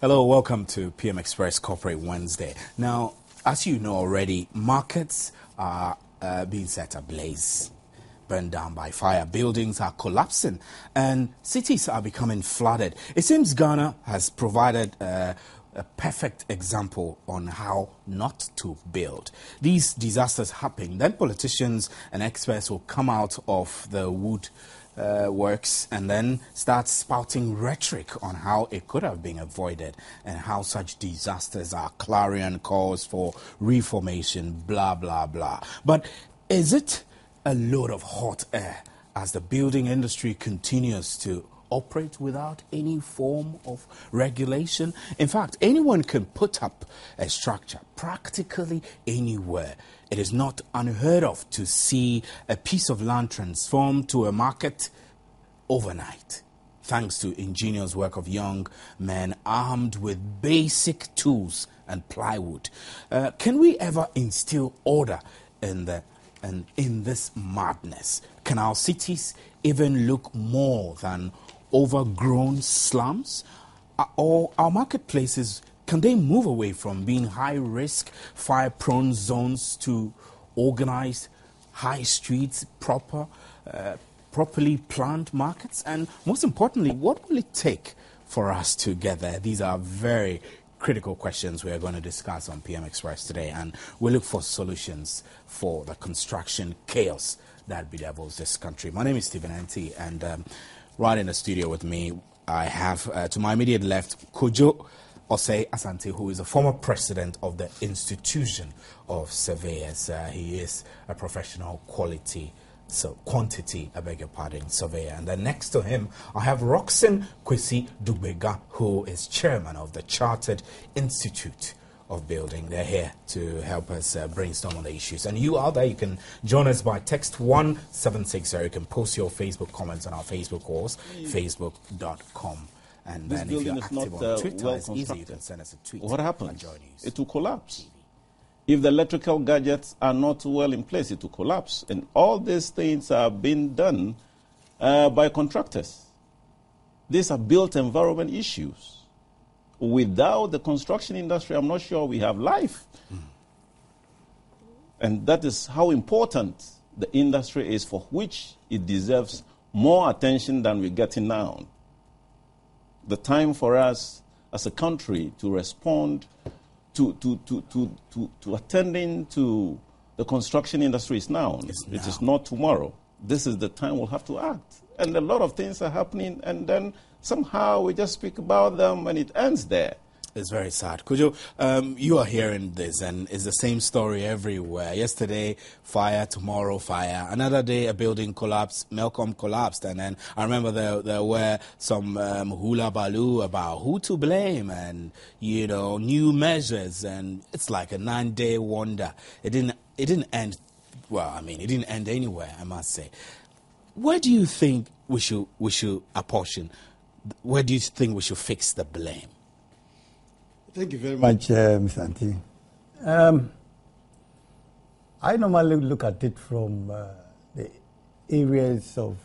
Hello, welcome to PM Express Corporate Wednesday. Now, as you know already, markets are being set ablaze, burned down by fire. Buildings are collapsing and cities are becoming flooded. It seems Ghana has provided a perfect example on how not to build. These disasters happen, then politicians and experts will come out of the wood works and then start spouting rhetoric on how it could have been avoided and how such disasters are clarion calls for reformation, blah, blah, blah. But is it a load of hot air as the building industry continues to operate without any form of regulation? In fact, anyone can put up a structure practically anywhere. It is not unheard of to see a piece of land transformed to a market overnight, thanks to ingenious work of young men armed with basic tools and plywood. Can we ever instill order in this madness? Can our cities even look more than overgrown slums? Or our marketplaces, can they move away from being high-risk, fire-prone zones to organized high streets, properly planned markets? And most importantly, what will it take for us to get there? These are very critical questions we are going to discuss on PM Express today, and we look for solutions for the construction chaos that bedevils this country. My name is Stephen Anti, and right in the studio with me, I have to my immediate left, Kojo Osei Asante, who is a former president of the Institution of Surveyors. He is a professional quantity surveyor. And then next to him, I have Roxanne Kwesi Dugbega, who is chairman of the Chartered Institute of Building. They're here to help us brainstorm on the issues. And you out there, you can join us by text 1760. You can post your Facebook comments on our Facebook walls, facebook.com. And this then if you're active on Twitter, well it's easy. You can send us a tweet. What happens? It will collapse. If the electrical gadgets are not well in place, it will collapse. And all these things are being done by contractors. These are built environment issues. Without the construction industry, I'm not sure we have life. And that is how important the industry is, for which it deserves more attention than we're getting now. The time for us as a country to respond to attending to the construction industry is now. It is not tomorrow. This is the time we'll have to act. And a lot of things are happening, and then somehow we just speak about them and it ends there. It's very sad. Kujo, you are hearing this, and it's the same story everywhere. Yesterday, fire, tomorrow, fire. Another day, a building collapsed, Melcom collapsed. And then I remember there were some hula baloo about who to blame and, new measures. And it's like a 9-day wonder. It didn't end, it didn't end anywhere, I must say. Where do you think we should apportion? Where do you think we should fix the blame? Thank you very much, Mr. Anti. I normally look at it from the areas of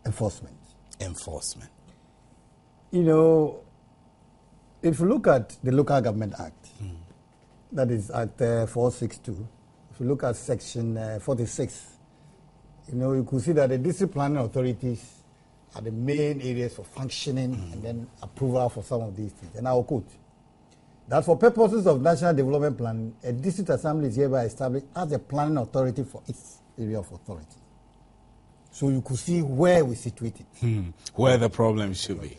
enforcement. Enforcement. If you look at the Local Government Act, that is Act 462, if you look at Section 46, you could see that the district planning authorities are the main areas for functioning and then approval for some of these things. And I will quote, that for purposes of National Development Plan, a district assembly is hereby established as a planning authority for its area of authority. So you could see where we situate it. Where the problem should be.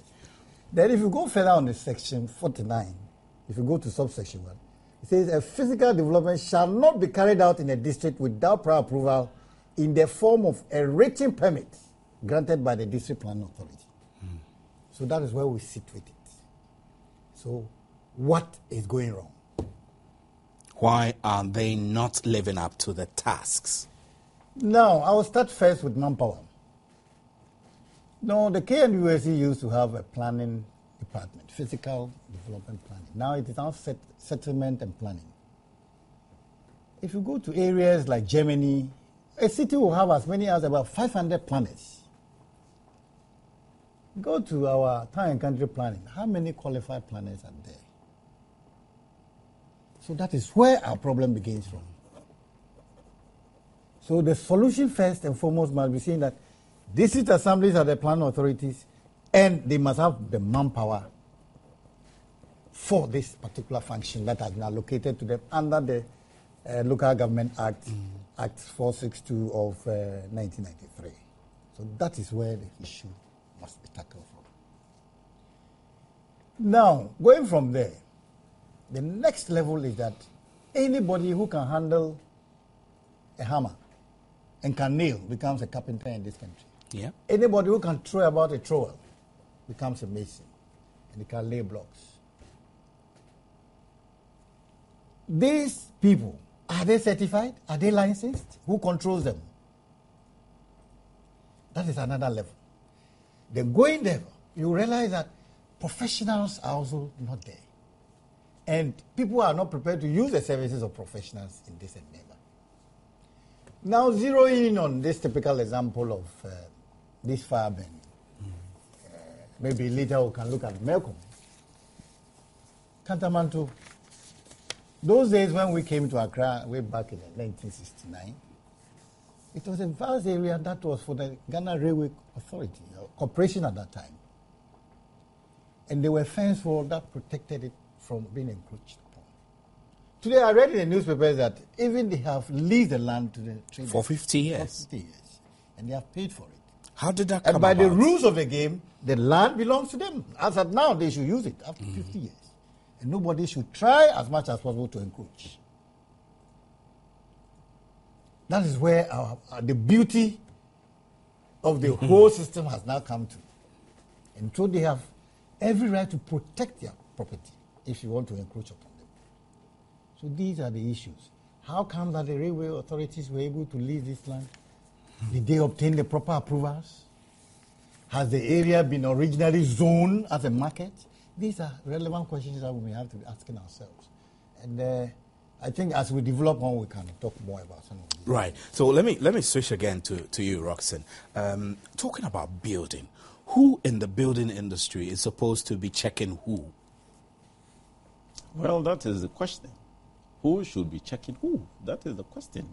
Then if you go further on the Section 49, if you go to subsection 1, it says a physical development shall not be carried out in a district without prior approval in the form of a written permit granted by the district planning authority. So that is where we situate it. So what is going wrong? Why are they not living up to the tasks? Now, I will start first with manpower. No, the KNUSC used to have a planning department, physical development planning. Now it is now settlement and planning. If you go to areas like Germany, a city will have as many as about 500 planners. Go to our town and country planning. How many qualified planners are there? So that is where our problem begins from. So the solution first and foremost must be saying that district assemblies are the planning authorities and they must have the manpower for this particular function that has been allocated to them under the Local Government Act, Act 462 of 1993. So that is where the issue must be tackled from. Now, going from there, the next level is that anybody who can handle a hammer and can nail becomes a carpenter in this country. Yeah. Anybody who can throw about a trowel becomes a mason and they can lay blocks. These people, are they certified? Are they licensed? Who controls them? That is another level. Then going there, you realize that professionals are also not there. And people are not prepared to use the services of professionals in this endeavor. Now, zeroing in on this typical example of this firemen, maybe later we can look at Melcom. Kantamanto, those days when we came to Accra, way back in 1969, it was a vast area that was for the Ghana Railway Authority, or corporation at that time. And there were fence walls that protected it from being encroached upon. Today I read in the newspapers that even they have leased the land to the traders. For 50 years. For 50 years. And they have paid for it. How did that come about? And by the about? rules of the game, the land belongs to them. As of now, they should use it after 50 years. And nobody should try as much as possible to encroach. That is where the beauty of the whole system has now come to. And so they have every right to protect their property if you want to encroach upon them. So these are the issues. How come that the railway authorities were able to lease this land? Did they obtain the proper approvals? Has the area been originally zoned as a market? These are relevant questions that we may have to be asking ourselves. And I think as we develop on, we can talk more about some of these. Right. So let me switch again to you, Roxanne. Talking about building, who in the building industry is supposed to be checking who? Well, that is the question. Who should be checking who? That is the question.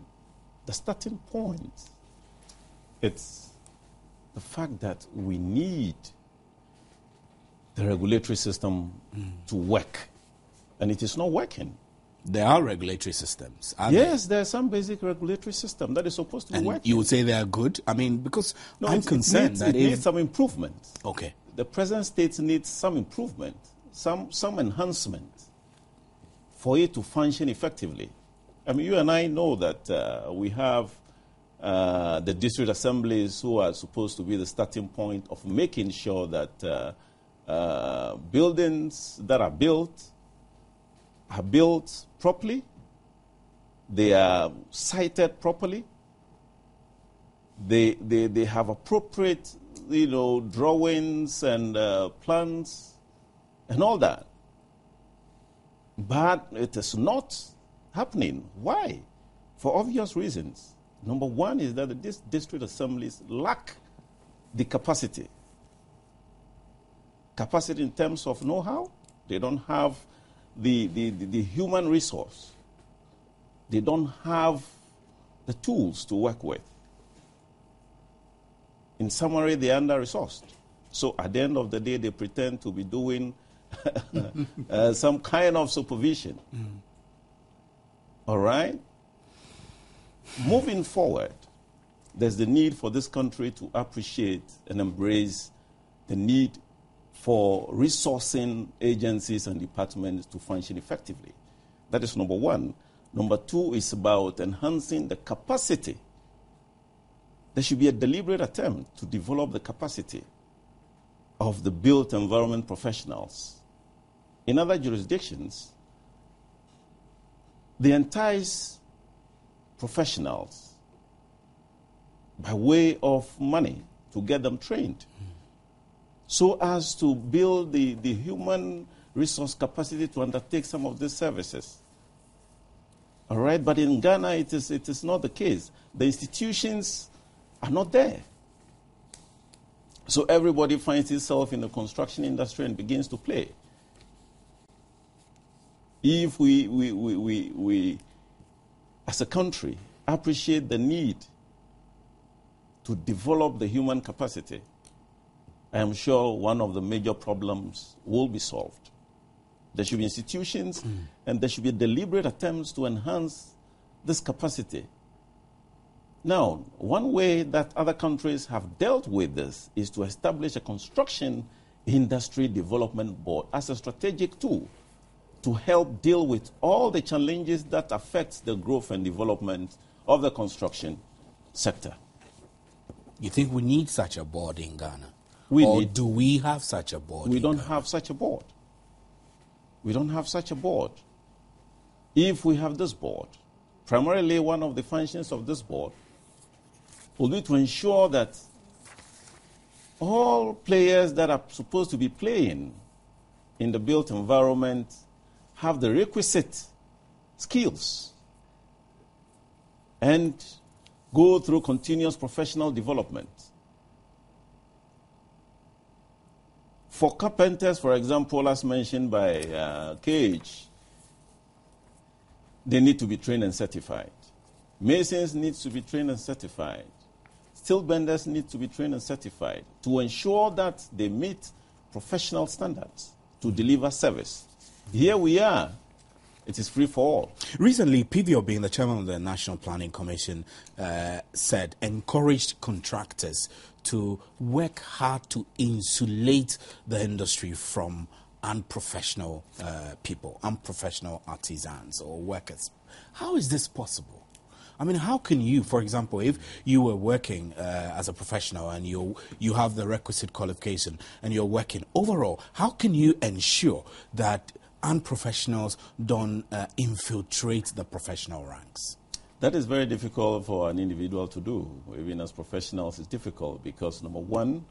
The starting point. It's the fact that we need the regulatory system to work. And it is not working. There are regulatory systems. Yes, there are some basic regulatory system that is supposed to be working. You would say they are good? I mean, because no, I'm concerned that it needs some improvement. Okay. The present state needs some improvement, some enhancement for it to function effectively. I mean, you and I know that we have the district assemblies who are supposed to be the starting point of making sure that buildings that are built properly, they are sited properly, they have appropriate, drawings and plans and all that. But it is not happening. Why? For obvious reasons. Number one is that the district assemblies lack the capacity. Capacity in terms of know-how. They don't have the human resource. They don't have the tools to work with. In summary, they are under-resourced. So at the end of the day, they pretend to be doing some kind of supervision. All right? Moving forward, there's the need for this country to appreciate and embrace the need for resourcing agencies and departments to function effectively. That is number one. Number two is about enhancing the capacity. There should be a deliberate attempt to develop the capacity of the built environment professionals. In other jurisdictions, they entice professionals by way of money to get them trained so as to build the human resource capacity to undertake some of these services. All right, but in Ghana, it is not the case. The institutions are not there. So everybody finds itself in the construction industry and begins to play. If we as a country, appreciate the need to develop the human capacity, I am sure one of the major problems will be solved. There should be institutions and there should be deliberate attempts to enhance this capacity. Now, one way that other countries have dealt with this is to establish a construction industry development board as a strategic tool to help deal with all the challenges that affect the growth and development of the construction sector. You think we need such a board in Ghana? Do we have such a board? We don't have such a board. We don't have such a board. If we have this board, primarily one of the functions of this board will be to ensure that all players that are supposed to be playing in the built environment have the requisite skills and go through continuous professional development. For carpenters, for example, as mentioned by Cage, they need to be trained and certified. Masons need to be trained and certified. Steel benders need to be trained and certified to ensure that they meet professional standards to deliver service. Here we are. It is free for all. Recently, PVO, being the chairman of the National Planning Commission, encouraged contractors to work hard to insulate the industry from unprofessional people, unprofessional artisans or workers. How is this possible? I mean, how can you, for example, if you were working as a professional and you have the requisite qualification and you're working overall, how can you ensure that unprofessionals don't infiltrate the professional ranks? That is very difficult for an individual to do. Even as professionals, it's difficult because, number one,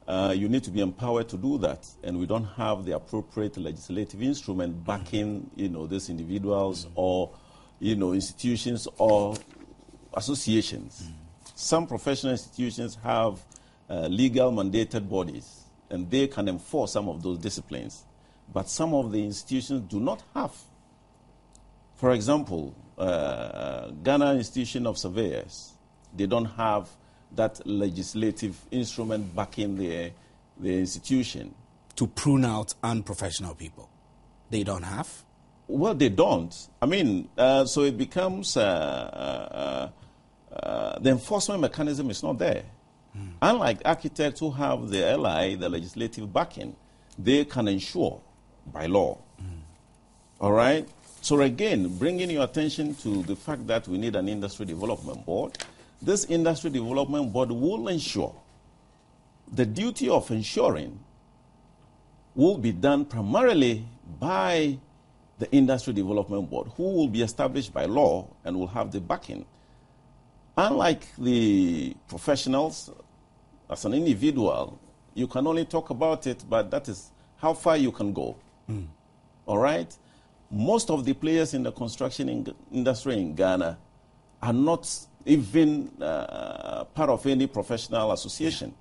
you need to be empowered to do that, and we don't have the appropriate legislative instrument backing, these individuals or, institutions or associations. Some professional institutions have legal mandated bodies, and they can enforce some of those disciplines. But some of the institutions do not have. For example, Ghana Institution of Surveyors, they don't have that legislative instrument backing the institution. To prune out unprofessional people? They don't have? Well, they don't. I mean, so it becomes the enforcement mechanism is not there. Unlike architects who have the LI, the legislative backing, they can ensure by law. All right? So again, bringing your attention to the fact that we need an industry development board. This industry development board will ensure the duty of ensuring will be done primarily by the industry development board, who will be established by law and will have the backing. Unlike the professionals, as an individual, you can only talk about it, but that is how far you can go. All right? Most of the players in the construction industry in Ghana are not even part of any professional association.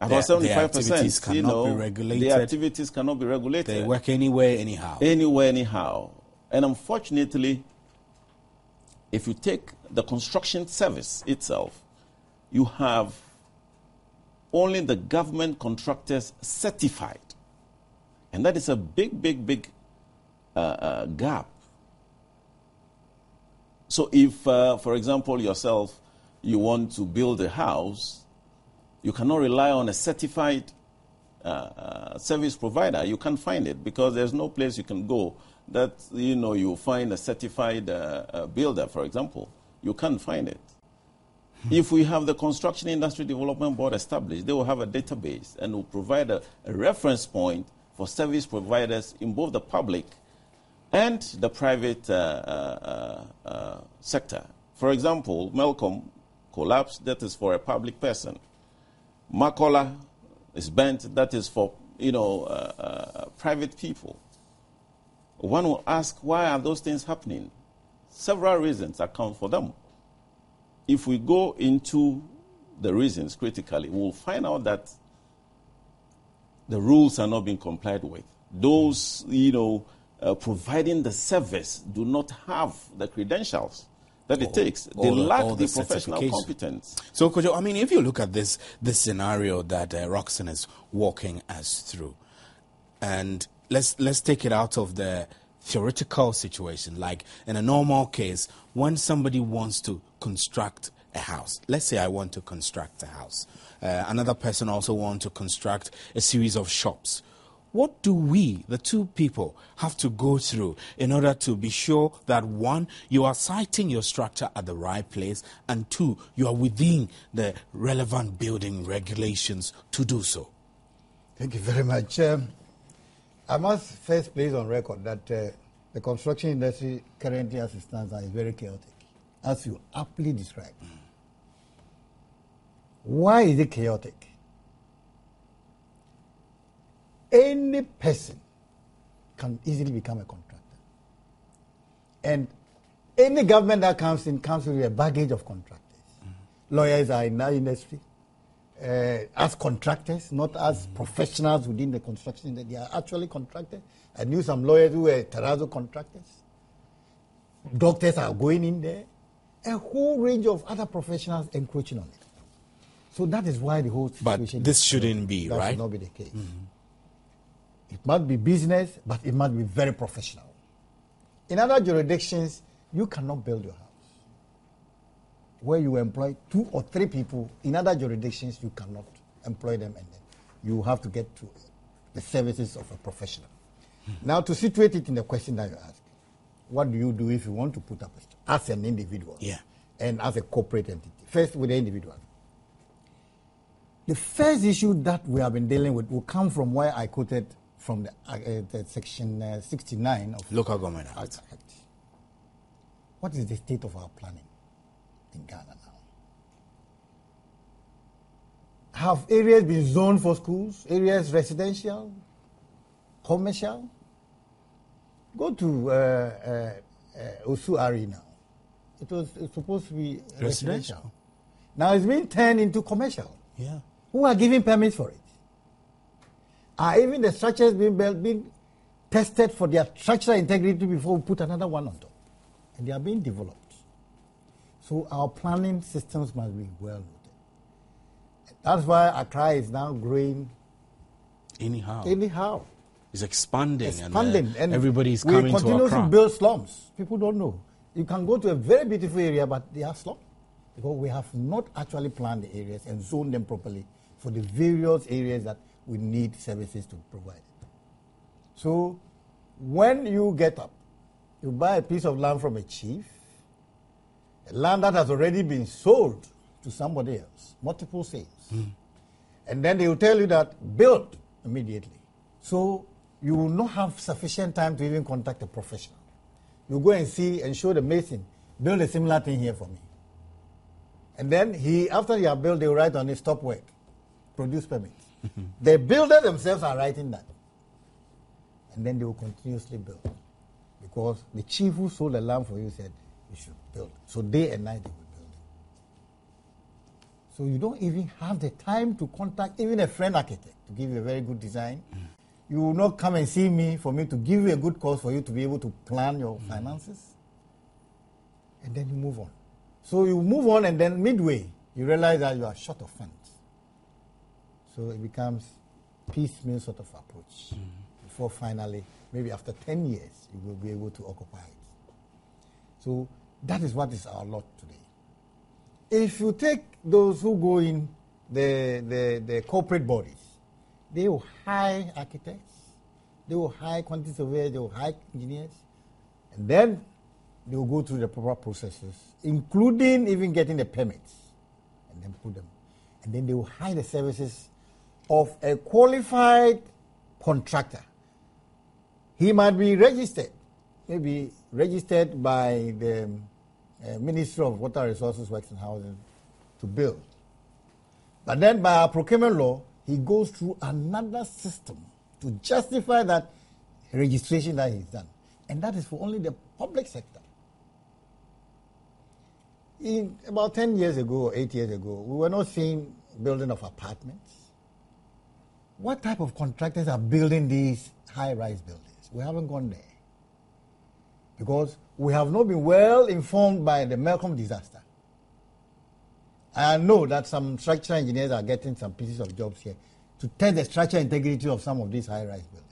About 75%, their activities cannot be regulated. Their activities cannot be regulated. They work anywhere, anyhow. Anywhere, anyhow. And unfortunately, if you take the construction service itself, you have only the government contractors certified. And that is a big, big, big gap. So if, for example, yourself, you want to build a house, you cannot rely on a certified service provider. You can't find it because there's no place you can go that, you find a certified builder, for example. You can't find it. If we have the Construction Industry Development Board established, they will have a database and will provide a reference point for service providers in both the public and the private sector. For example, Melcom collapse, that is for a public person. Makola is bent, that is for private people. One will ask, why are those things happening? Several reasons account for them. If we go into the reasons critically, we'll find out that the rules are not being complied with. Those, providing the service do not have the credentials that it takes. They lack the professional competence. So, Kojo, I mean, if you look at this scenario that Roxanne is walking us through, and let's take it out of the theoretical situation. Like in a normal case, when somebody wants to construct a house, let's say I want to construct a house, another person also wants to construct a series of shops. What do we, the two people, have to go through in order to be sure that, one, you are siting your structure at the right place, and two, you are within the relevant building regulations to do so? Thank you very much. I must first place on record that the construction industry currently as it stands is very chaotic, as you aptly described. Why is it chaotic? Any person can easily become a contractor. And any government that comes in comes with a baggage of contractors. Lawyers are in that industry as contractors, not as professionals within the construction industry. They are actually contractors. I knew some lawyers who were terrazzo contractors. Doctors are going in there. A whole range of other professionals encroaching on it. So that is why the whole situation... But this shouldn't be, that right? That should not be the case. It must be business, but it must be very professional. In other jurisdictions, you cannot build your house. Where you employ 2 or 3 people, in other jurisdictions, you cannot employ them, and then you have to get to the services of a professional. Now, to situate it in the question that you asked, what do you do if you want to put up a store as an individual and as a corporate entity? First, with the individual. The first issue that we have been dealing with will come from where I quoted from the section 69 of Local Government Act. What is the state of our planning in Ghana now? Have areas been zoned for schools, areas residential, commercial? Go to Osu Ari now. It's supposed to be residential. Now it's been turned into commercial. Yeah. Who are giving permits for it? Are even the structures being tested for their structural integrity before we put another one on top? And they are being developed. So our planning systems must be well rooted. That's why Accra is now growing anyhow. It's expanding. And everybody is coming to Accra. We continue to build slums. People don't know. You can go to a very beautiful area, but they are slums. Because we have not actually planned the areas and zoned them properly for the various areas that we need services to provide. So when you get up, you buy a piece of land from a chief, a land that has already been sold to somebody else, multiple sales. And then they will tell you that build immediately. So you will not have sufficient time to even contact a professional. You go and see and show the mason, build a similar thing here for me. And then after you have built, they will write on it, stop work, produce permits. The builders themselves are writing that. And then they will continuously build. Because the chief who sold the land for you said, you should build. So day and night they will build. So you don't even have the time to contact even a friend architect to give you a very good design. You will not come and see me for me to give you a good course for you to be able to plan your finances. And then you move on. So you move on, and then midway, you realize that you are short of funds. So it becomes piecemeal sort of approach. Before finally, maybe after 10 years, you will be able to occupy it. So that is what is our lot today. If you take those who go in the corporate bodies, they will hire architects, they will hire quantity surveyors, they will hire engineers, and then they will go through the proper processes, including even getting the permits, and then put them. And then they will hire the services of a qualified contractor. He might be registered, maybe registered by the Ministry of Water Resources, Works and Housing to build. But then by our procurement law, he goes through another system to justify that registration that he's done. And that is for only the public sector. About 10 years ago or 8 years ago, we were not seeing building of apartments. What type of contractors are building these high-rise buildings? We haven't gone there. Because we have not been well informed by the Malcolm disaster. I know that some structural engineers are getting some pieces of jobs here to test the structural integrity of some of these high-rise buildings.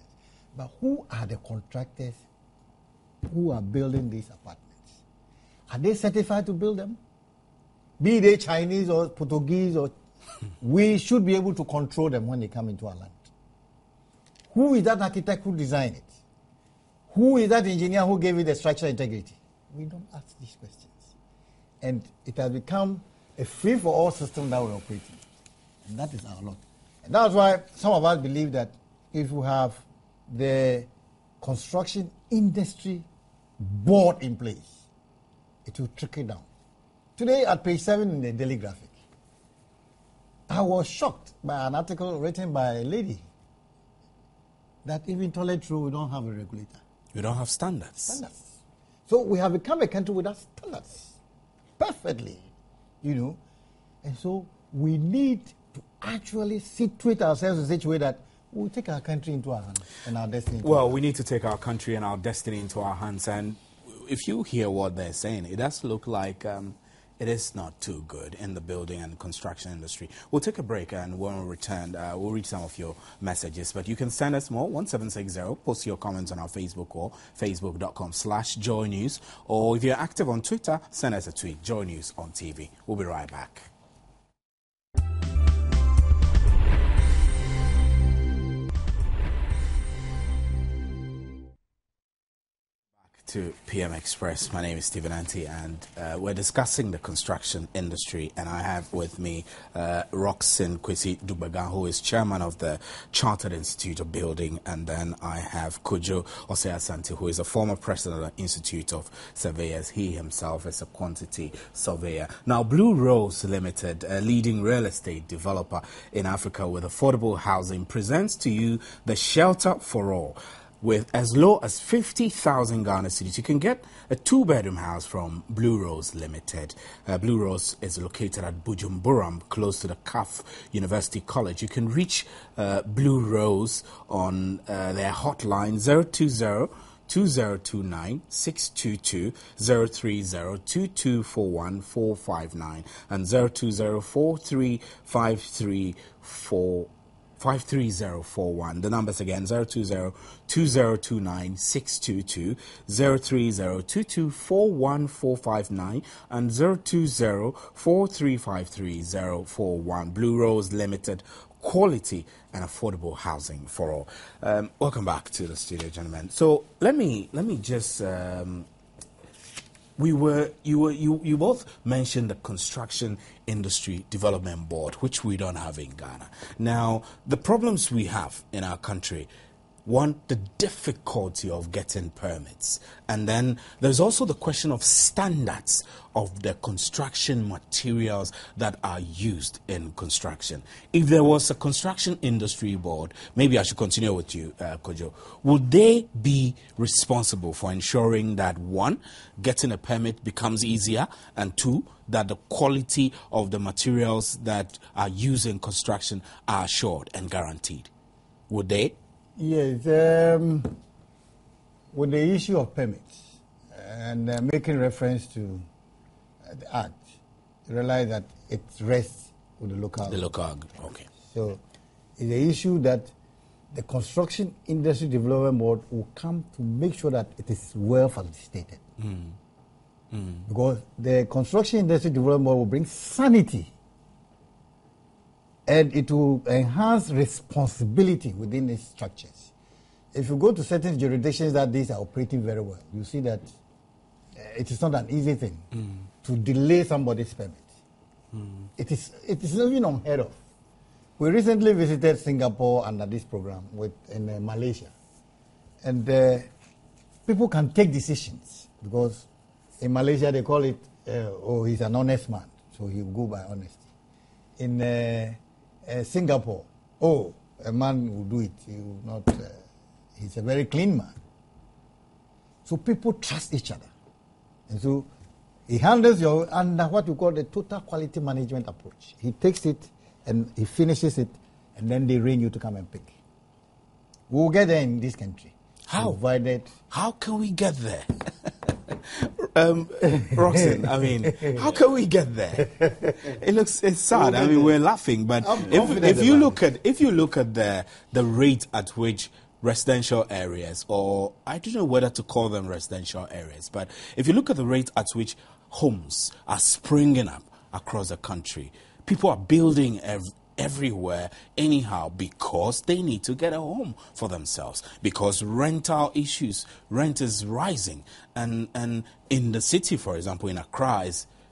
But who are the contractors who are building these apartments? Are they certified to build them? Be they Chinese or Portuguese, or we should be able to control them when they come into our land. Who is that architect who designed it? Who is that engineer who gave it the structural integrity? We don't ask these questions. And it has become a free-for-all system that we're operating. And that is our lot. And that's why some of us believe that if we have the construction industry board in place, it will trickle down. Today at page 7 in the Daily Graphic, I was shocked by an article written by a lady that even toilet roll, we don't have a regulator. We don't have standards. So we have become a country without standards. Perfectly. And so we need to actually situate ourselves in such a way that we'll take our country into our hands and our destiny. Well, we need to take our country and our destiny into our hands. And if you hear what they're saying, it does look like it is not too good in the building and construction industry. We'll take a break, and when we return, we'll read some of your messages. But you can send us more, 1760. Post your comments on our Facebook or facebook.com/Joy News. Or if you're active on Twitter, send us a tweet, Joy News on TV. We'll be right back. To PM Express. My name is Stephen Anti, and we're discussing the construction industry, and I have with me Roxin Kwesi Dugbagan, who is chairman of the Chartered Institute of Building, and then I have Kojo Osei-Asante, who is a former president of the Institute of Surveyors. He himself is a quantity surveyor. Now, Blue Rose Limited, a leading real estate developer in Africa with affordable housing, presents to you the Shelter for All. With as low as 50,000 Ghana cedis, you can get a 2-bedroom house from Blue Rose Limited. Blue Rose is located at Bujumburam, close to the CAF University College. You can reach Blue Rose on their hotline 020-2029-622, 030-2241-459, and 020-4353-53041. The numbers again, 020-2029-622, 030-2241-459, and 020-4353-041. Blue Rose Limited, quality and affordable housing for all. Welcome back to the studio, gentlemen. So let me just. You both mentioned the Construction Industry Development Board, which we don't have in Ghana. Now, the problems we have in our country, one, the difficulty of getting permits. And then there's also the question of standards of the construction materials that are used in construction. If there was a Construction Industry Board, maybe I should continue with you, Kojo, would they be responsible for ensuring that, one, getting a permit becomes easier, and two, that the quality of the materials that are used in construction are assured and guaranteed? Would they? Yes, with the issue of permits and making reference to the Act, you realize that it rests with the local. The local, okay. So it's the issue that the Construction Industry Development Board will come to make sure that it is well facilitated. Because the Construction Industry Development Board will bring sanity, and it will enhance responsibility within its structures. If you go to certain jurisdictions that these are operating very well, you see that it is not an easy thing to delay somebody's permit. It is even unheard of. We recently visited Singapore under this program in Malaysia, and people can take decisions because in Malaysia they call it, he's an honest man, so he will go by honesty. In Singapore, a man will do it. He will not. He's a very clean man. So people trust each other, and so He handles your under what you call the total quality management approach. He takes it and he finishes it, and then they rein you to come and pick. We'll get there in this country. How? Provided. How can we get there? Roxanne, I mean, how can we get there? It's sad. I mean, we're laughing, but if you look at the rate at which residential areas, or I don't know whether to call them residential areas, but if you look at the rate at which homes are springing up across the country, people are building everywhere anyhow because they need to get a home for themselves, because rent is rising, and in the city, for example, in Accra,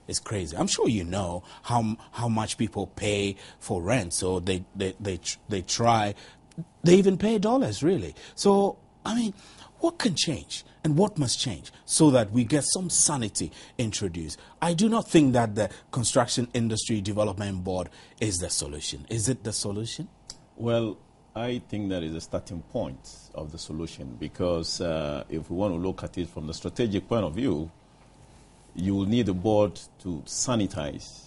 is crazy. I'm sure you know how much people pay for rent, so they try. They even pay dollars, really. So, I mean, what can change and what must change so that we get some sanity introduced? I do not think that the Construction Industry Development Board is the solution. Is it the solution? Well, I think that is a starting point of the solution, because if we want to look at it from the strategic point of view, you will need a board to sanitize.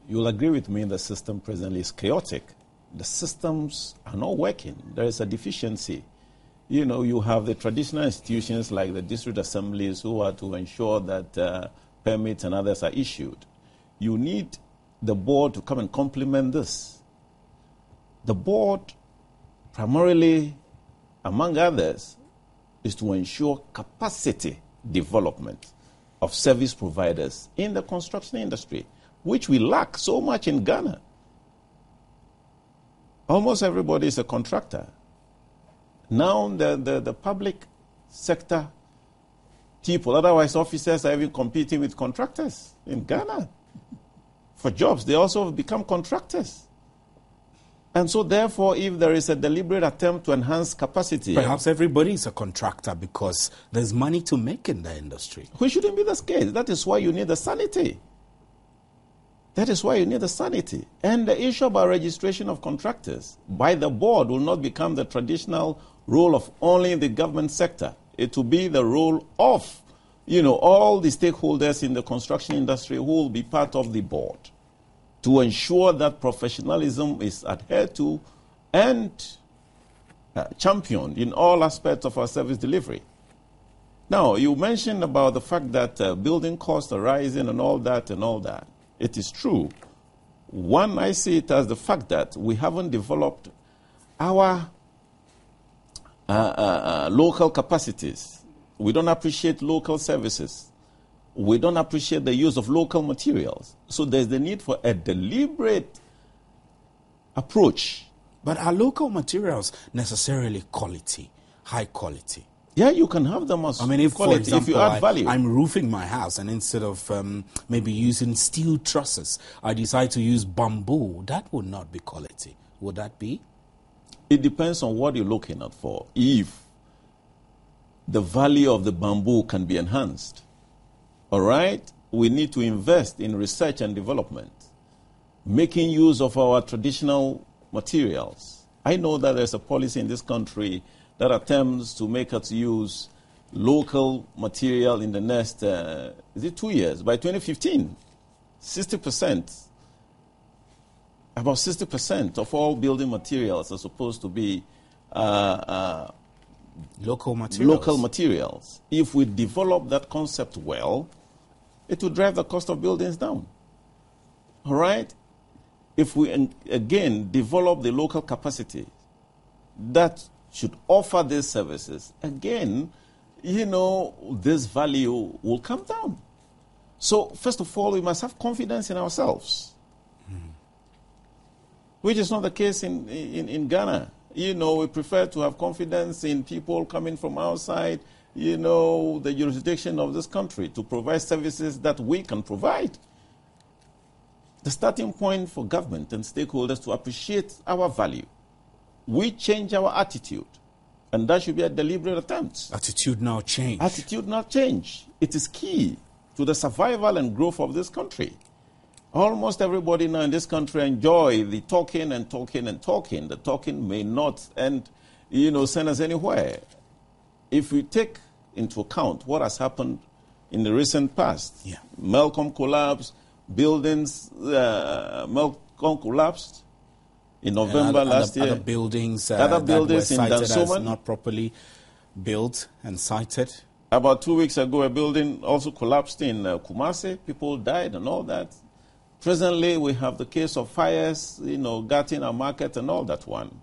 You will agree with me the system presently is chaotic. The systems are not working. There is a deficiency. You know, you have the traditional institutions like the district assemblies who are to ensure that permits and others are issued. You need the board to come and complement this. The board, primarily, among others, is to ensure capacity development of service providers in the construction industry, which we lack so much in Ghana. Almost everybody is a contractor. Now the public sector people, otherwise officers, are even competing with contractors in Ghana for jobs. They also become contractors. And so therefore, if there is a deliberate attempt to enhance capacity... Perhaps everybody is a contractor because there's money to make in the industry. Which shouldn't be the case. That is why you need the sanity. That is why you need the sanity. And the issue about registration of contractors by the board will not become the traditional role of only the government sector. It will be the role of, all the stakeholders in the construction industry who will be part of the board to ensure that professionalism is adhered to and championed in all aspects of our service delivery. Now, you mentioned about the fact that building costs are rising and all that. It is true. One, I see it as the fact that we haven't developed our local capacities. We don't appreciate local services. We don't appreciate the use of local materials. So there's the need for a deliberate approach. But are local materials necessarily high quality? Yeah, you can have them as if, quality, for example, if you add value. I'm roofing my house, and instead of maybe using steel trusses, I decide to use bamboo. That would not be quality. Would that be? It depends on what you're looking at for. If the value of the bamboo can be enhanced, all right, we need to invest in research and development, making use of our traditional materials. I know that there's a policy in this country that attempts to make us use local material in the next, 2 years? By 2015, 60%, about 60% of all building materials are supposed to be local materials. If we develop that concept well, it will drive the cost of buildings down. All right? If we, again, develop the local capacity that should offer these services, again, this value will come down. So, first of all, we must have confidence in ourselves, which is not the case in Ghana. We prefer to have confidence in people coming from outside, the jurisdiction of this country to provide services that we can provide. The starting point for government and stakeholders to appreciate our value. We change our attitude, and that should be a deliberate attempt. Attitude now change. Attitude now change. It is key to the survival and growth of this country. Almost everybody now in this country enjoy the talking and talking and talking. The talking may not send us anywhere. If we take into account what has happened in the recent past. Yeah. Melcom collapsed, Melcom collapsed in November last year. Other buildings, Other that buildings were in cited as Dansoman. not properly built and cited. About 2 weeks ago, a building also collapsed in Kumasi. People died and all that. Presently, we have the case of fires, gutting our market and all that one.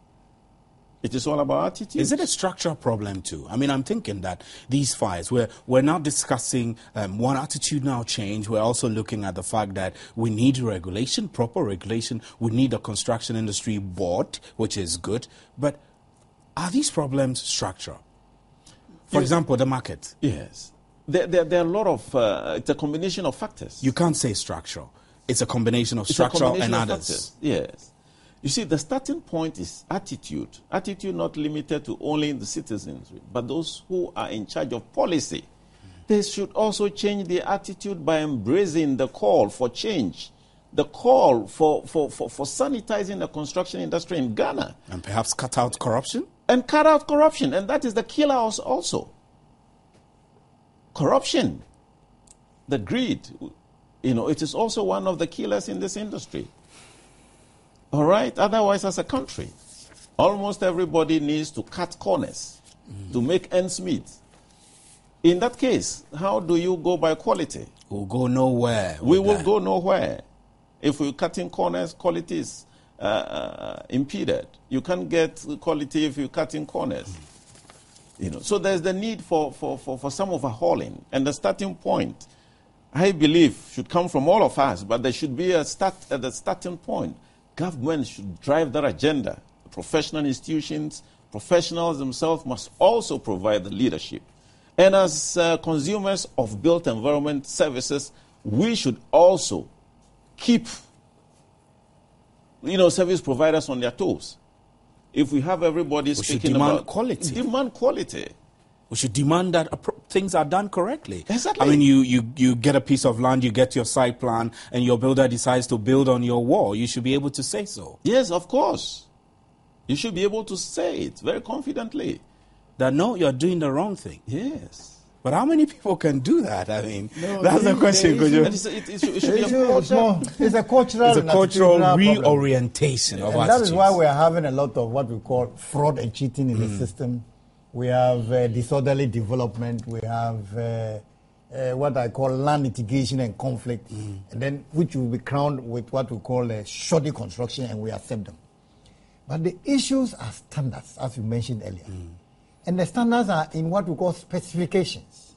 It is all about attitude. Is it a structural problem too? I mean, I'm thinking that these fires, we're now discussing one attitudinal change. We're also looking at the fact that we need regulation, proper regulation. We need a construction industry board, which is good. But are these problems structural? For example, the market. Yes. There are a lot of, it's a combination of factors. You can't say structural. It's a combination of structural and others. Factors. Yes. You see, the starting point is attitude. Attitude not limited to only the citizens, but those who are in charge of policy. They should also change their attitude by embracing the call for change, the call for sanitizing the construction industry in Ghana. And perhaps cut out corruption? And cut out corruption. And that is the killer also. Corruption, the greed, it is also one of the killers in this industry. All right? Otherwise, as a country, almost everybody needs to cut corners to make ends meet. In that case, how do you go by quality? We'll go nowhere. We will go nowhere. If we're cutting corners, quality is impeded. You can't get quality if you're cutting corners. So there's the need for some overhauling. And the starting point, I believe, should come from all of us, but there should be a start at the starting point. Government should drive that agenda. Professional institutions, professionals themselves must also provide the leadership. And as consumers of built environment services, we should also keep service providers on their toes. If we have everybody speaking about quality. Demand quality. We should demand that things are done correctly. Exactly. I mean, you get a piece of land, you get your site plan, and your builder decides to build on your wall. You should be able to say so. Yes, of course. You should be able to say it very confidently. That, no, you're doing the wrong thing. Yes. But how many people can do that? I mean, that's the question. It's a cultural reorientation of attitudes. That is why we are having a lot of what we call fraud and cheating in the system. We have disorderly development. We have what I call land litigation and conflict, and then which will be crowned with what we call shoddy construction, and we accept them. But the issues are standards, as you mentioned earlier. And the standards are in what we call specifications.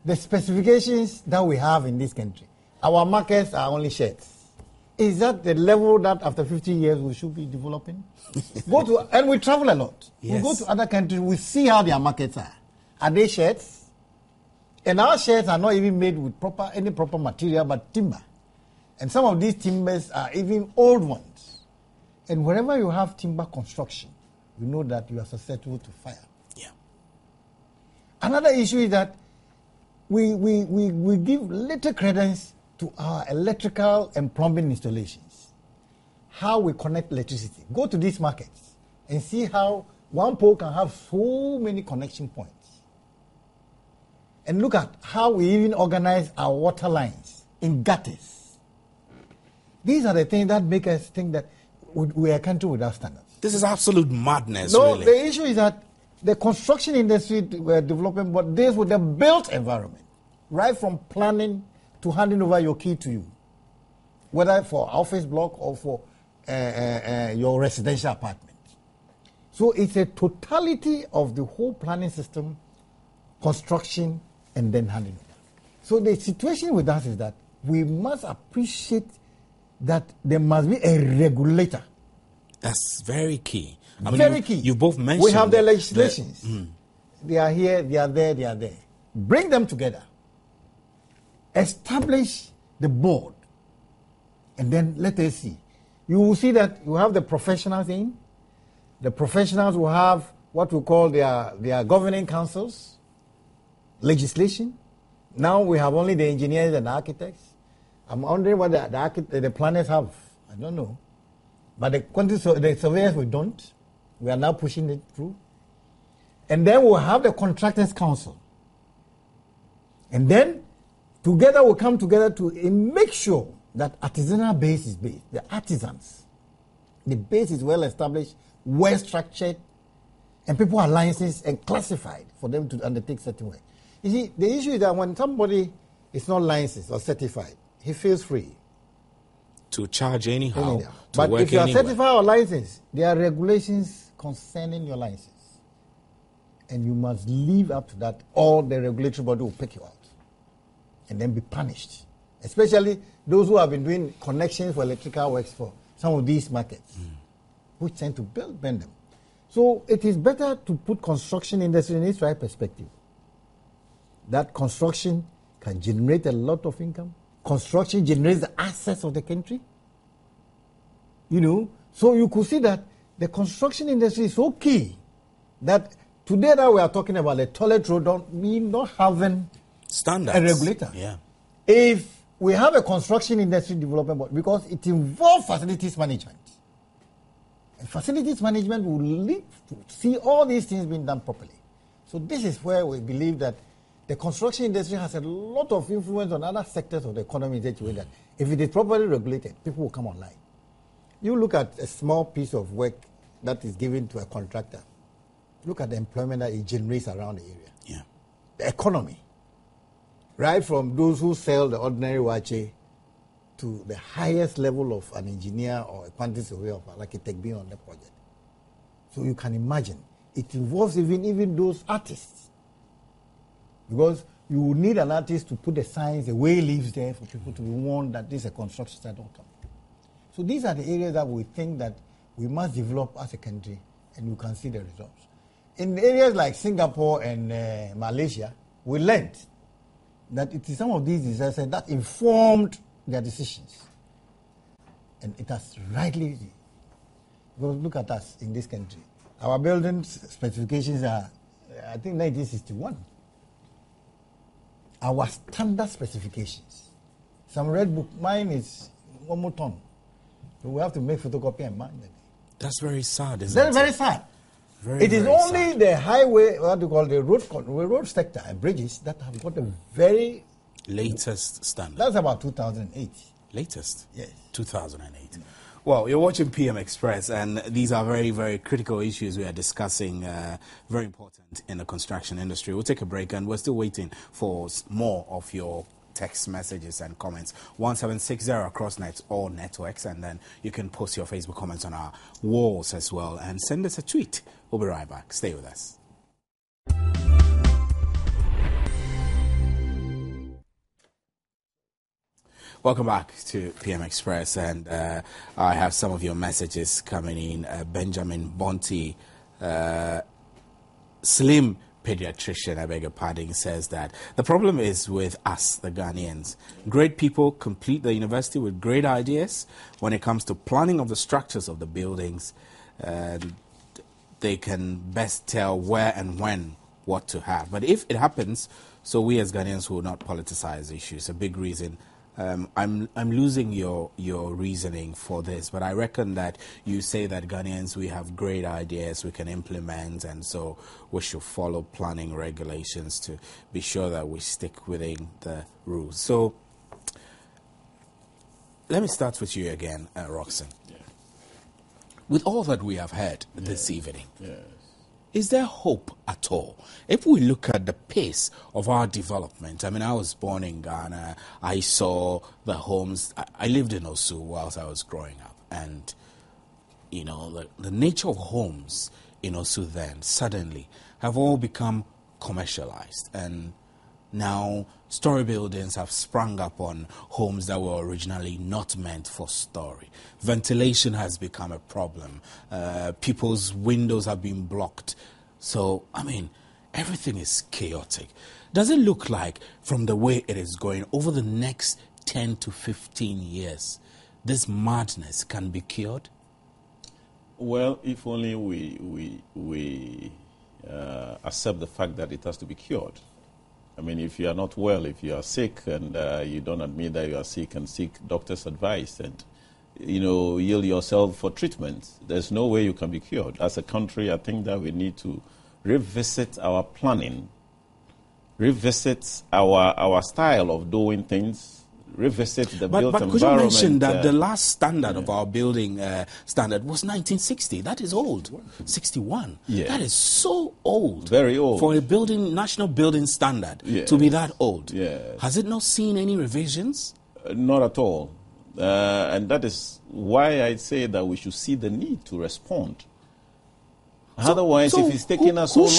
The specifications that we have in this country, our markets are only sheds. Is that the level that after 50 years we should be developing? And we travel a lot. Yes. We go to other countries, we see how their markets are. Are they sheds? And our sheds are not even made with any proper material but timber. And some of these timbers are even old ones. And wherever you have timber construction, you know that you are susceptible to fire. Yeah. Another issue is that we give little credence to our electrical and plumbing installations. How we connect electricity. Go to these markets and see how one pole can have so many connection points. And look at how we even organize our water lines in gutters. These are the things that make us think that we are a country without standards. This is absolute madness, No, really. the issue is that the construction industry were developing, but this with the built environment, right from planning to handing over your key to you, whether for office block or for your residential apartment. So it's a totality of the whole planning system, construction, and then handing over. So the situation with us is that we must appreciate that there must be a regulator. That's very key. I mean, Very key. You both mentioned we have the legislations. They are here, they are there, they are there. Bring them together. Establish the board. And then let us see. You will see that you have the professionals in. The professionals will have what we call their governing councils, legislation. Now we have only the engineers and the architects. I'm wondering what the planners have. I don't know. But the surveyors, we don't. We are now pushing it through. And then we'll have the contractors' council. And then together we'll come together to make sure that artisanal base is based. The artisans, the base is well established, well structured, and people are licensed and classified for them to undertake certain work. You see, the issue is that when somebody is not licensed or certified, he feels free to charge anyhow. To but work if you are anywhere. certified or licensed, there are regulations concerning your license. And you must live up to that, or the regulatory body will pick you out and then be punished. Especially those who have been doing connections for electrical works for some of these markets, which tend to bend them. So it is better to put construction industry in its right perspective. That construction can generate a lot of income. Construction generates the assets of the country. You know, so you could see that the construction industry is so key that today that we are talking about the toilet road don't mean not having standards, a regulator. Yeah. If we have a construction industry development board, because it involves facilities management. And facilities management will lead to see all these things being done properly. So this is where we believe that the construction industry has a lot of influence on other sectors of the economy in such a way that if it is properly regulated, people will come online. You look at a small piece of work that is given to a contractor. Look at the employment that it generates around the area. Yeah. The economy. Right from those who sell the ordinary wache to the highest level of an engineer or a quantity surveyor of an architect being on the project. So you can imagine, it involves even those artists. Because you will need an artist to put the signs, the way he lives there for people to be warned that this is a construction site, don't come. So these are the areas that we think that we must develop as a country, and you can see the results. In areas like Singapore and Malaysia, we learned that it is some of these disasters that informed their decisions. And it has rightly, because look at us in this country. Our building specifications are, I think, 1961. Our standard specifications. Some red book, mine is 1 more ton. So we have to make photocopy and bind it. That's very sad, isn't it? Very sad. It is only sad. the highway, what do you call the road sector and bridges that have got a very latest standard. That's about 2008. Latest? Yes. 2008. Well, you're watching PM Express, and these are very, very critical issues we are discussing, very important in the construction industry. We'll take a break, and we're still waiting for more of your text messages and comments. 1760 across nets, all networks, and then you can post your Facebook comments on our walls as well, and send us a tweet. We'll be right back. Stay with us. Welcome back to PM Express, and I have some of your messages coming in. Benjamin Bonti, Slim pediatrician, I beg your pardon, says that the problem is with us, the Ghanaians. Great people complete the university with great ideas. When it comes to planning of the structures of the buildings, they can best tell where and when what to have. But if it happens, so we as Ghanaians will not politicize issues. A big reason. I'm losing your reasoning for this, but I reckon that you say that Ghanaians, we have great ideas we can implement, and so we should follow planning regulations to be sure that we stick within the rules. So let me start with you again, Roxanne. Yeah. With all that we have heard this evening, Yes. is there hope at all? If we look at the pace of our development, I mean, I was born in Ghana. I saw the homes. I lived in Osu whilst I was growing up. And, you know, the nature of homes in Osu then suddenly have all become commercialized. And now story buildings have sprung up on homes that were originally not meant for story. Ventilation has become a problem. People's windows have been blocked. So, I mean, everything is chaotic. Does it look like, from the way it is going, over the next 10 to 15 years, this madness can be cured? Well, if only we accept the fact that it has to be cured. I mean, if you are not well, if you are sick and you don't admit that you are sick and seek doctor's advice and, you know, yield yourself for treatment, there's no way you can be cured. As a country, I think that we need to revisit our planning, revisit our style of doing things, revisit the built but environment. could you mention that the last standard of our building standard was 1960? That is old. 61. Yeah. That is so old. Very old. For a national building standard Yes. to be that old. Yes. Has it not seen any revisions? Not at all. And that is why I say that we should see the need to respond. Otherwise, if it's taking us so long, who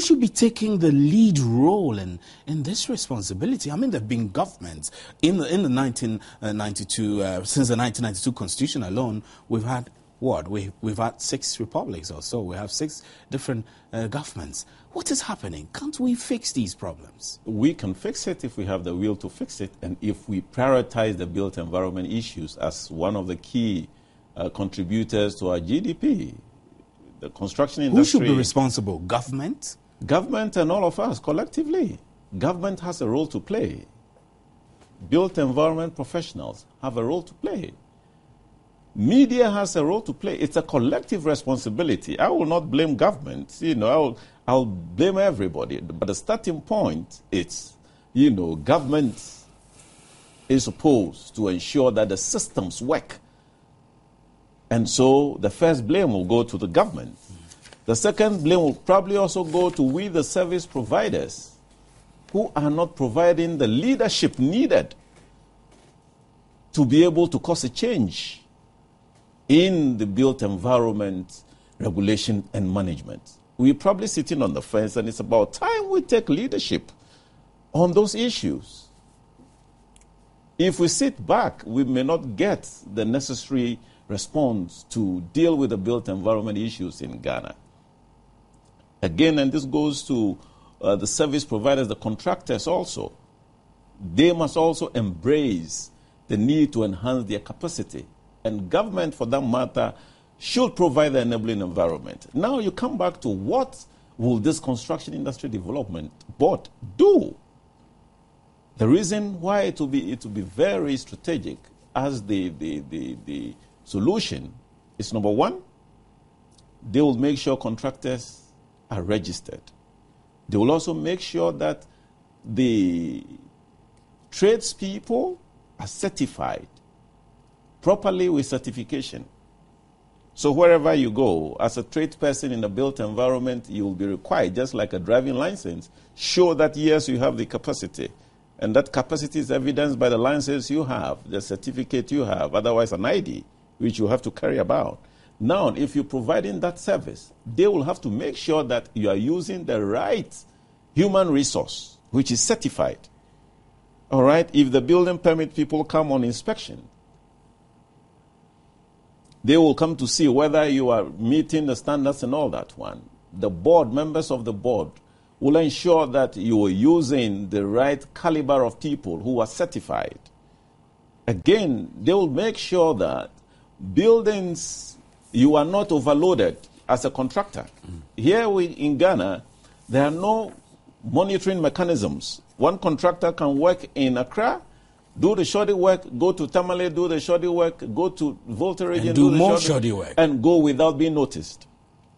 should be taking the lead role in this responsibility? I mean, there have been governments in the 1992 since the 1992 Constitution alone. We've had what? We've had 6 republics or so. We have 6 different governments. What is happening? Can't we fix these problems? We can fix it if we have the will to fix it, and if we prioritize the built environment issues as one of the key contributors to our GDP. The construction industry. Who should be responsible? Government? Government and all of us collectively. Government has a role to play. Built environment professionals have a role to play. Media has a role to play. It's a collective responsibility. I will not blame government. I'll blame everybody. But the starting point is, government is supposed to ensure that the systems work. And so the first blame will go to the government. The second blame will probably also go to we, the service providers, who are not providing the leadership needed to be able to cause a change in the built environment regulation and management. We're probably sitting on the fence, and it's about time we take leadership on those issues. If we sit back, we may not get the necessary response to deal with the built environment issues in Ghana. Again, and this goes to the service providers, the contractors also. They must also embrace the need to enhance their capacity. And government, for that matter, should provide the enabling environment. Now you come back to what will this Construction Industry Development Board do? The reason why it will be very strategic as the solution is, number one, they will make sure contractors are registered. They will also make sure that the tradespeople are certified properly with certification. So wherever you go, as a tradesperson in a built environment, you will be required, just like a driving license, show that, yes, you have the capacity. And that capacity is evidenced by the license you have, the certificate you have, otherwise an ID, which you have to carry about. Now, if you're providing that service, they will have to make sure that you are using the right human resource, which is certified. All right? If the building permit people come on inspection, they will come to see whether you are meeting the standards and all that one. The board, members of the board, will ensure that you are using the right caliber of people who are certified. Again, they will make sure that buildings, you are not overloaded as a contractor. Here in Ghana, there are no monitoring mechanisms. One contractor can work in Accra, do the shoddy work, go to Tamale, do the shoddy work, go to Volta region, do more shoddy work, and go without being noticed.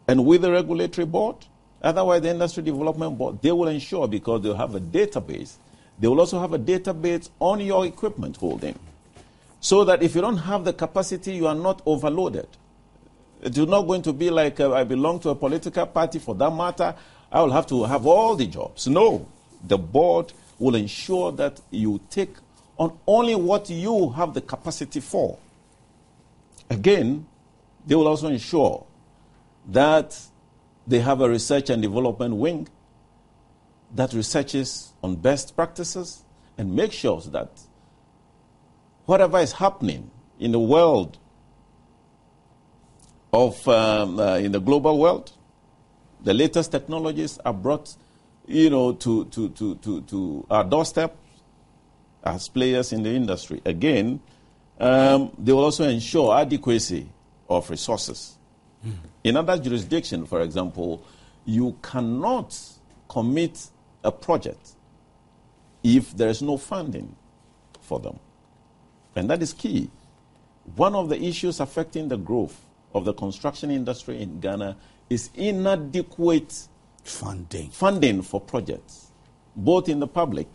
And with the regulatory board, otherwise the Industry Development Board, they will ensure, because they'll have a database, they will also have a database on your equipment holding, so that if you don't have the capacity, you are not overloaded. It is not going to be like I belong to a political party, for that matter, I will have to have all the jobs. No, the board will ensure that you take on only what you have the capacity for. Again, they will also ensure that they have a research and development wing that researches on best practices and makes sure that whatever is happening in the world in the global world, the latest technologies are brought, to our doorstep as players in the industry. Again, they will also ensure adequacy of resources. In other jurisdictions, for example, you cannot commit a project if there is no funding for them. And that is key. One of the issues affecting the growth of the construction industry in Ghana is inadequate funding for projects, both in the public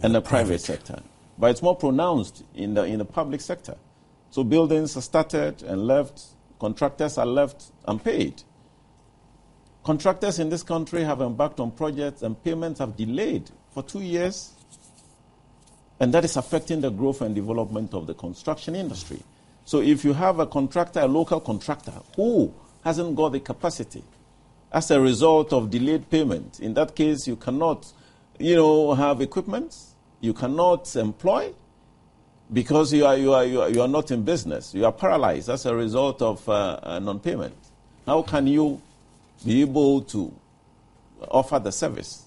and the private sector. But it's more pronounced in the public sector. So buildings are started and left, contractors are left unpaid. Contractors in this country have embarked on projects and payments have delayed for 2 years, and that is affecting the growth and development of the construction industry. So if you have a contractor, a local contractor, who hasn't got the capacity as a result of delayed payment, in that case you cannot, have equipment, you cannot employ, because you are not in business. You are paralyzed as a result of non-payment. How can you be able to offer the service?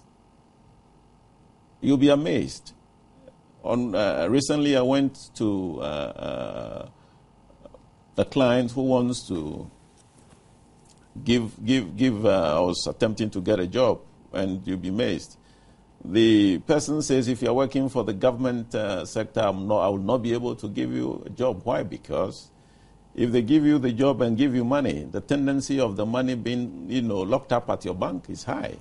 You'll be amazed. Recently, I went to a client who wants to give. I was attempting to get a job, and you'll be amazed. The person says, if you're working for the government sector, I will not be able to give you a job. Why? Because if they give you the job and give you money, the tendency of the money being, locked up at your bank is high,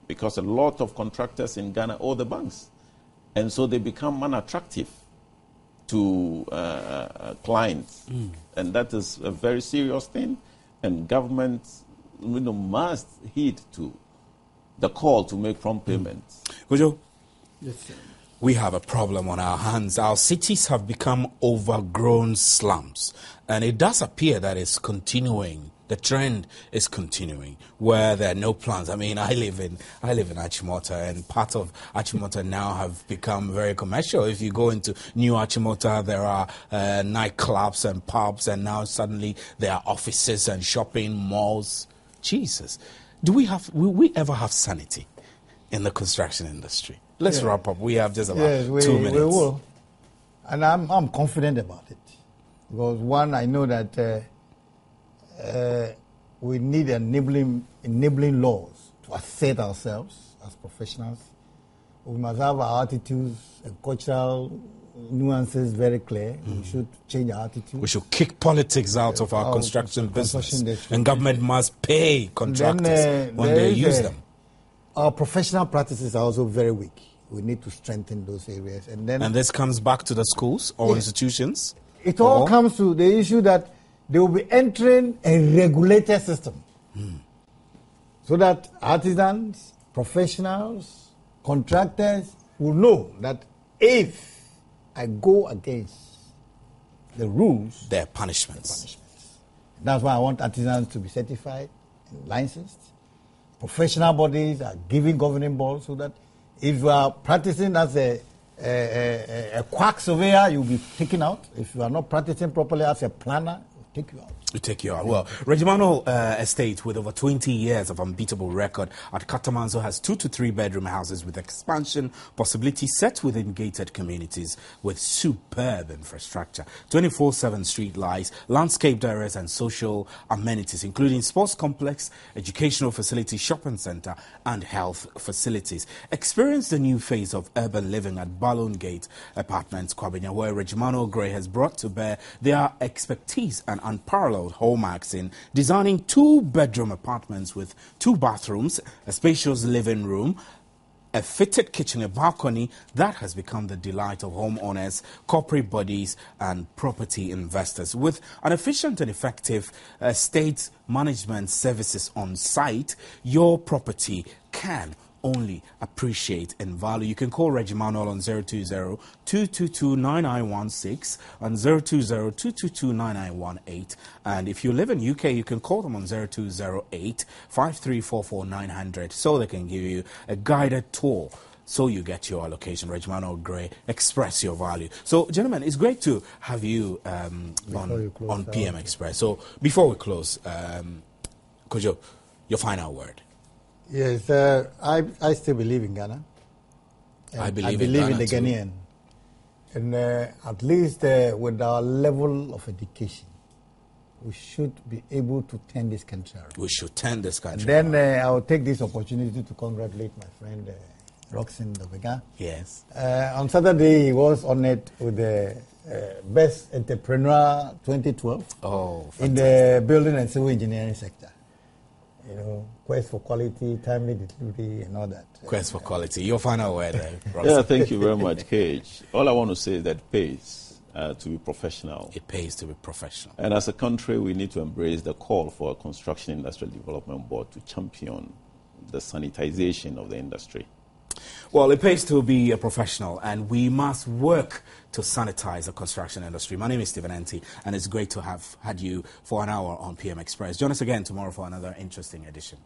because a lot of contractors in Ghana owe the banks, and so they become unattractive to clients, and that is a very serious thing. And government, must heed to the call to make prompt payments. Kojo, Yes, sir. we have a problem on our hands. Our cities have become overgrown slums, and it does appear that it's continuing. The trend is continuing, where there are no plans. I mean, I live in Achimota, and part of Achimota now have become very commercial. If you go into New Achimota, there are nightclubs and pubs, and now suddenly there are offices and shopping malls. Jesus, will we ever have sanity in the construction industry? Let's wrap up. We have just about 2 minutes. We will. And I'm confident about it. Because one, I know that we need enabling laws to assert ourselves as professionals. We must have our attitudes and cultural nuances very clear. We should change our attitude. We should kick politics out of our construction business. And government must pay contractors when they use them. Our professional practices are also very weak. We need to strengthen those areas. And this comes back to the schools or institutions? It all comes to the issue that they will be entering a regulated system. So that artisans, professionals, contractors will know that if I go against the rules, there are punishments. That's why I want artisans to be certified and licensed. Professional bodies are giving governing boards, so that if you are practicing as a quack surveyor, you'll be taken out. If you are not practicing properly as a planner, take you out. To take you out. Well, Regimano Estate, with over 20 years of unbeatable record at Katamanso, has 2 to 3 bedroom houses with expansion possibility set within gated communities with superb infrastructure, 24/7 street lights, landscape areas and social amenities, including sports complex, educational facilities, shopping center and health facilities. Experience the new phase of urban living at Balloon Gate Apartments, Kwabena, where Regimano Gray has brought to bear their expertise and unparalleled hallmarks in designing 2-bedroom apartments with 2 bathrooms, a spacious living room, a fitted kitchen, a balcony that has become the delight of homeowners, corporate bodies and property investors. With an efficient and effective estate management services on site, your property can only appreciate in value. You can call Reggie Manuel on 020-222-9916 and 020-222-9918. And if you live in UK, you can call them on 0208-5344-900 so they can give you a guided tour. So you get your allocation. Reggie Manuel Gray, express your value. So, gentlemen, it's great to have you on PM Express. So, before we close, Kojo, your final word. Yes, I still believe in Ghana. I believe in the too. Ghanaian. And at least with our level of education, we should be able to turn this country around. We should turn this country around. Then I will take this opportunity to congratulate my friend Roxin Dobega. Yes. On Saturday, he was honored with the Best Entrepreneur 2012 in the building and civil engineering sector. quest for quality, timely delivery, and all that. Quest for quality. Your final word there, Yeah, thank you very much, Cage. All I want to say is that it pays to be professional. It pays to be professional. And as a country, we need to embrace the call for a Construction Industrial Development Board to champion the sanitization of the industry. Well, it pays to be a professional, and we must work to sanitize the construction industry. My name is Stephen Enti, and it's great to have had you for an hour on PM Express. Join us again tomorrow for another interesting edition.